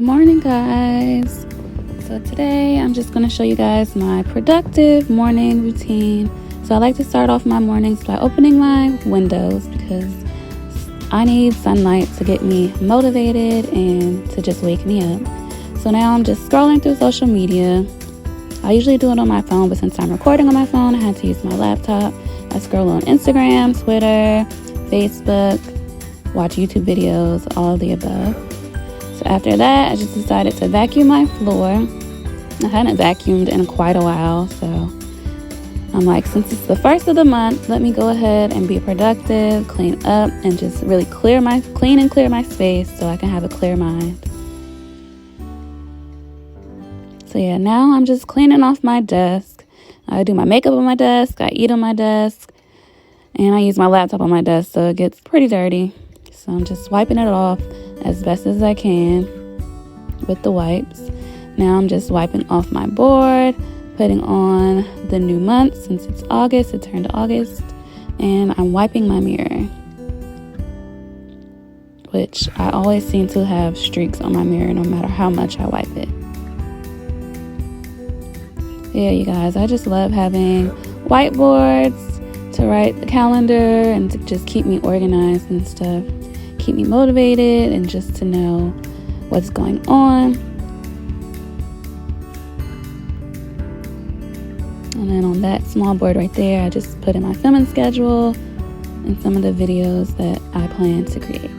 Good morning, guys. So today I'm just going to show you guys my productive morning routine. So I like to start off my mornings by opening my windows because I need sunlight to get me motivated and to just wake me up. So now I'm just scrolling through social media. I usually do it on my phone, but since I'm recording on my phone, I had to use my laptop. I scroll on Instagram, Twitter, Facebook, watch YouTube videos, all of the above. So after that, I just decided to vacuum my floor. I hadn't vacuumed in quite a while, so I'm like, since it's the first of the month, let me go ahead and be productive, clean up, and just really clear my space so I can have a clear mind. So yeah, now I'm just cleaning off my desk. I do my makeup on my desk, I eat on my desk, and I use my laptop on my desk, so it gets pretty dirty. So I'm just wiping it off as best as I can with the wipes. Now I'm just wiping off my board, putting on the new month since it's August, it turned August, and I'm wiping my mirror, which I always seem to have streaks on my mirror no matter how much I wipe it. Yeah, you guys, I just love having whiteboards to write the calendar and to just keep me organized and stuff. Keep me motivated and just to know what's going on. And then on that small board right there, I just put in my filming schedule and some of the videos that I plan to create.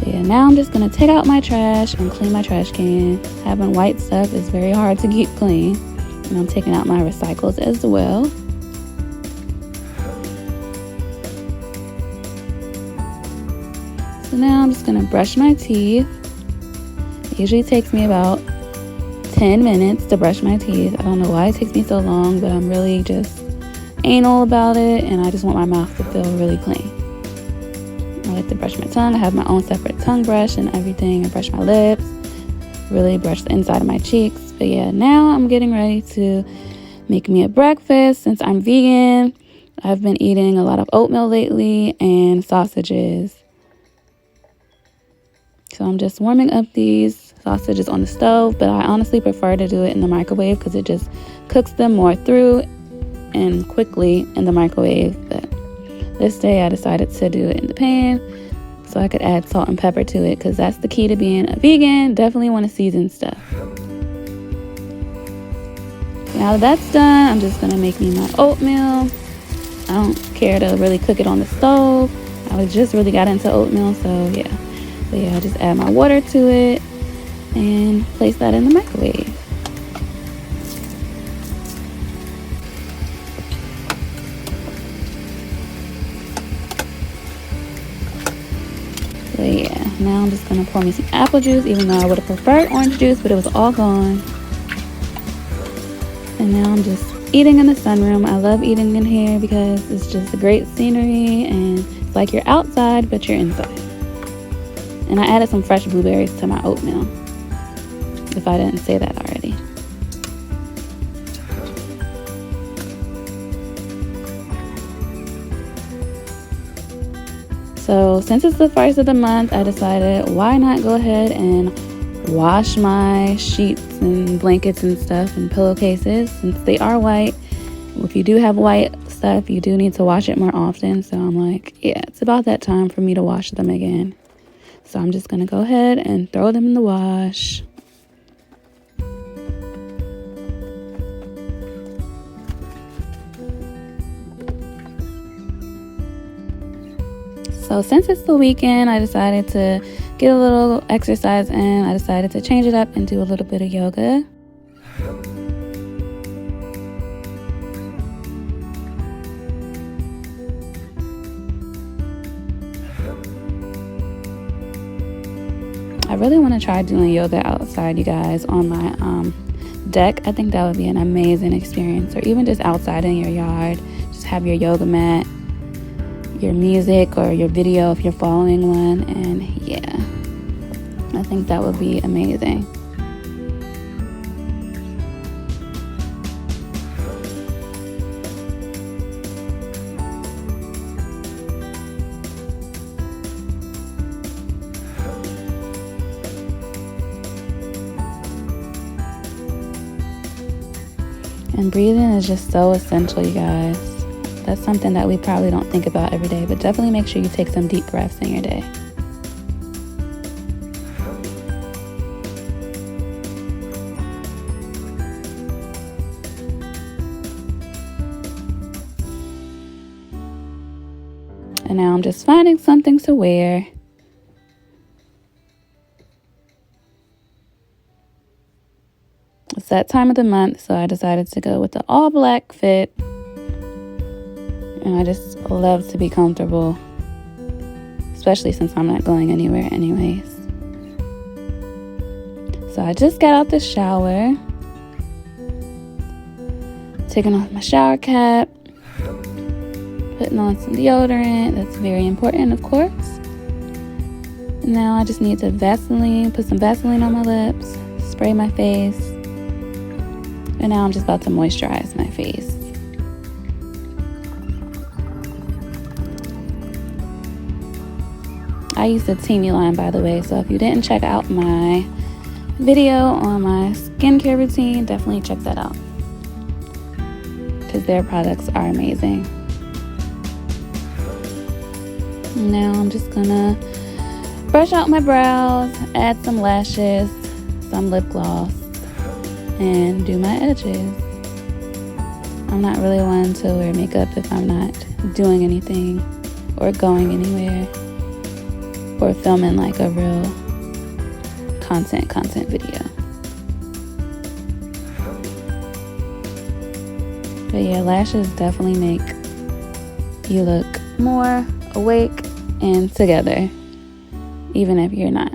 So yeah, now I'm just going to take out my trash and clean my trash can. Having white stuff is very hard to keep clean. And I'm taking out my recycles as well. So now I'm just going to brush my teeth. It usually takes me about 10 minutes to brush my teeth. I don't know why it takes me so long, but I'm really just anal about it, and I just want my mouth to feel really clean. I like to brush my tongue. I have my own separate tongue brush and everything. I brush my lips, really brush the inside of my cheeks. But yeah, now I'm getting ready to make me a breakfast. Since I'm vegan, I've been eating a lot of oatmeal lately and sausages. So I'm just warming up these sausages on the stove, but I honestly prefer to do it in the microwave because it just cooks them more through and quickly in the microwave. But this day I decided to do it in the pan so I could add salt and pepper to it, because that's the key to being a vegan. Definitely want to season stuff. Now that that's done, I'm just going to make me my oatmeal. I don't care to really cook it on the stove. I just really got into oatmeal, so yeah. But yeah, I just add my water to it and place that in the microwave. So yeah, now I'm just gonna pour me some apple juice, even though I would have preferred orange juice, but it was all gone. And now I'm just eating in the sunroom. I love eating in here because it's just a great scenery and it's like you're outside, but you're inside. And I added some fresh blueberries to my oatmeal, if I didn't say that already. So since it's the first of the month, I decided why not go ahead and wash my sheets and blankets and stuff and pillowcases, since they are white. If you do have white stuff, you do need to wash it more often. So I'm like, yeah, it's about that time for me to wash them again. So I'm just going to go ahead and throw them in the wash. So since it's the weekend, I decided to get a little exercise in. I decided to change it up and do a little bit of yoga. I really want to try doing yoga outside, you guys, on my deck. I think that would be an amazing experience. Or even just outside in your yard. Just have your yoga mat, your music, or your video if you're following one. And yeah, I think that would be amazing. And breathing is just so essential, you guys. That's something that we probably don't think about every day, but definitely make sure you take some deep breaths in your day. And now I'm just finding something to wear. It's that time of the month, so I decided to go with the all black fit. And I just love to be comfortable, especially since I'm not going anywhere anyways. So I just got out the shower, taking off my shower cap, putting on some deodorant. That's very important, of course. And now I just need to put some Vaseline on my lips, spray my face. And now I'm just about to moisturize my face. I use the Teeny line, by the way, so if you didn't check out my video on my skincare routine, definitely check that out, because their products are amazing. Now I'm just gonna brush out my brows, add some lashes, some lip gloss, and do my edges. I'm not really one to wear makeup if I'm not doing anything or going anywhere or filming like a real content video. But yeah, lashes definitely make you look more awake and together, even if you're not.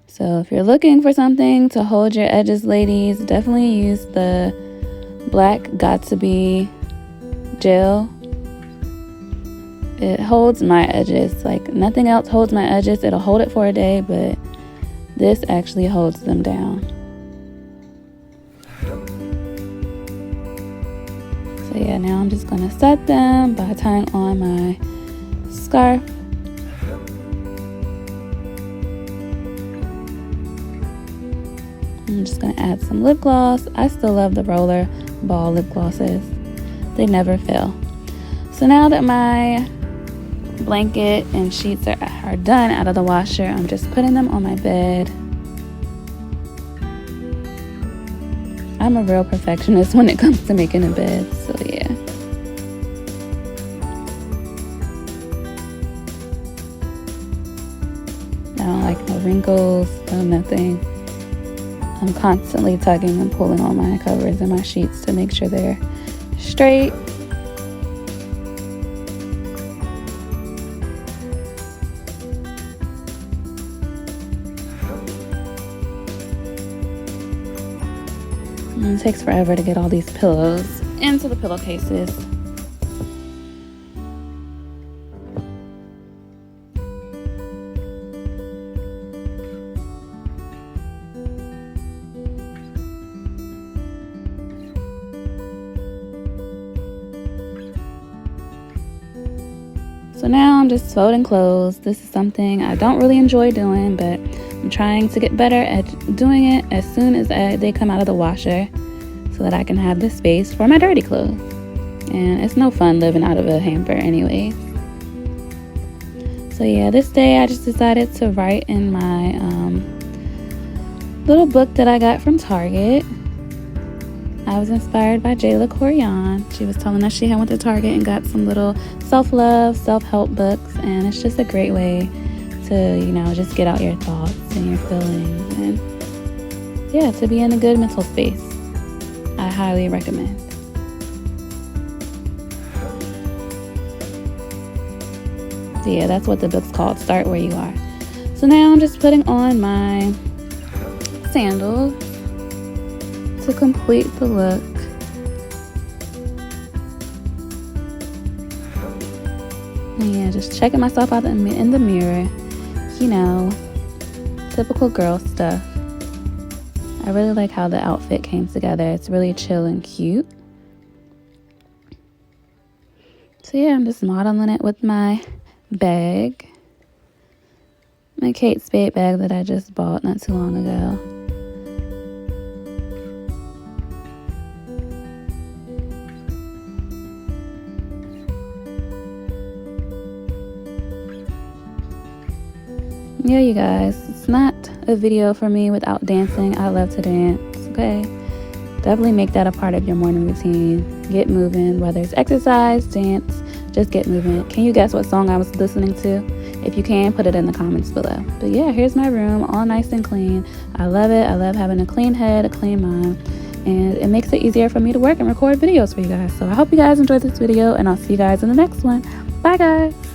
So if you're looking for something to hold your edges, ladies, definitely use the black Got2b gel. It holds my edges. Like nothing else holds my edges. It'll hold it for a day, but this actually holds them down. So yeah, now I'm just gonna set them by tying on my scarf. I'm just gonna add some lip gloss. I still love the roller ball lip glosses. They never fail. So now that my blanket and sheets are done out of the washer, I'm just putting them on my bed. I'm a real perfectionist when it comes to making a bed, so yeah. I don't like no wrinkles, no nothing. I'm constantly tugging and pulling on my covers and my sheets to make sure they're straight. And it takes forever to get all these pillows into the pillowcases. So now I'm just folding clothes. This is something I don't really enjoy doing, but I'm trying to get better at doing it as soon as they come out of the washer so that I can have the space for my dirty clothes. And it's no fun living out of a hamper anyway. So yeah, this day I just decided to write in my little book that I got from Target. I was inspired by Jayla Corian. She was telling us she had went to Target and got some little self-love, self-help books, and it's just a great way to, you know, just get out your thoughts and your feelings and yeah, to be in a good mental space. I highly recommend. So yeah, that's what the book's called, Start Where You Are. So now I'm just putting on my sandals to complete the look. And yeah, just checking myself out in the mirror. You know, typical girl stuff. I really like how the outfit came together. It's really chill and cute. So yeah, I'm just modeling it with my bag. my Kate Spade bag that I just bought not too long ago. Yeah, you guys, it's not a video for me without dancing. I love to dance, okay? Definitely make that a part of your morning routine. Get moving, whether it's exercise, dance, just get moving. Can you guess what song I was listening to? If you can, put it in the comments below. But yeah, here's my room, all nice and clean. I love it. I love having a clean head, a clean mind, and it makes it easier for me to work and record videos for you guys. So I hope you guys enjoyed this video, and I'll see you guys in the next one. Bye, guys.